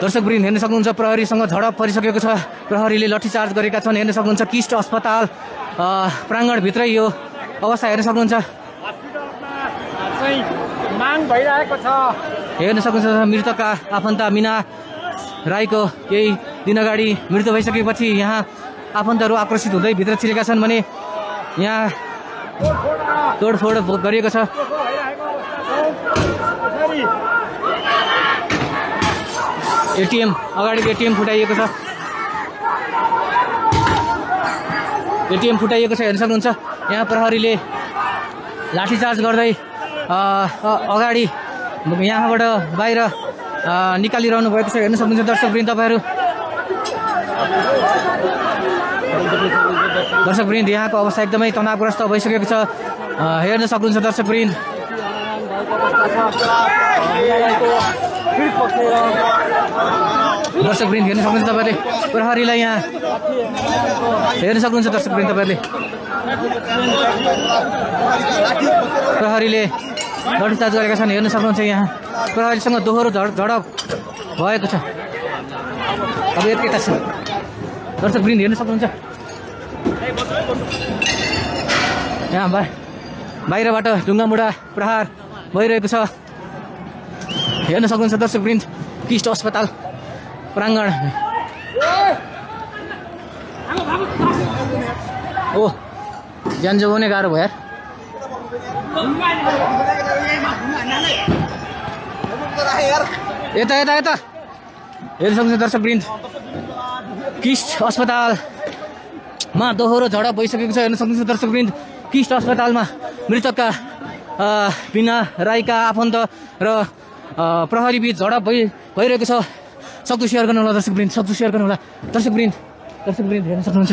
दर्शकवृन्द हेर्न सक्नुहुन्छ प्रहरीसँग झडप परिसकेको छ। प्रहरीले लाठीचार्ज गरेका छन्। हेर्न सक्नुहुन्छ किस्ट अस्पताल प्राङ्गणभित्रै यो अवस्था हेर्न सक्नुहुन्छ। माग भइरहेको छ। हेर्न सक्नुहुन्छ मृतकका आफन्त मिना राईको केही दिन अगाडि मृत्यु भइसकेपछि यहाँ आफन्तहरू आक्रोशित हुँदै भित्र छिरेका छन् भने यहाँ तोडफोड गरिएको छ। एटिएम अगाडि एटिएम फुटाइएको छ। एटिएम फुटाइएको छ हेर्न सक्नुहुन्छ। यहाँ प्रहरीले लाठीचार्ज गर्दै अगाडि यहाँबाट बाहिर निकालिरहनु भएको छ हेर्न सक्नुहुन्छ दर्शकवृन्द तपाईँहरू। दर्शकवृन्द यहाँको अवस्था एकदमै तनावग्रस्त भइसकेको छ हेर्न सक्नुहुन्छ दर्शकवृन्द। दर्शकवृन्द हेर्न सक्नुहुन्छ तपाईँले प्रहरीलाई यहाँ हेर्न सक्नुहुन्छ दर्शकवृन्द तपाईँले। प्रहरीले लाठीचार्ज गरेका छन् हेर्न सक्नुहुन्छ। यहाँ प्रहरीसँग दोहोरो झडप भएको छ। अब एकैता छ दर्शकवृन्द हेर्न सक्नुहुन्छ। यहाँ बाहिरबाट ढुङ्गामुढा प्रहार भइरहेको छ हेर्न सक्नुहुन्छ दर्शकवृन्द। किस्ट अस्पताल प्राङ्गण ओ ज्यान जोगाउने गाह्रो भयो यार। यता यता यता हेर्न सक्नुहुन्छ दर्शकवृन्द। किस्ट अस्पतालमा दोहोरो झडप भइसकेको छ हेर्न सक्नुहुन्छ दर्शकवृन्द। किस्ट अस्पतालमा मृतकका बिना राईका आफन्त र प्रहरी बीच झडप भइरहेको छ। सक्दो सेयर गर्नु होला दर्शकवृन्द, सक्दो सेयर गर्नु होला दर्शकवृन्द। हेर्न सक्नुहुन्छ।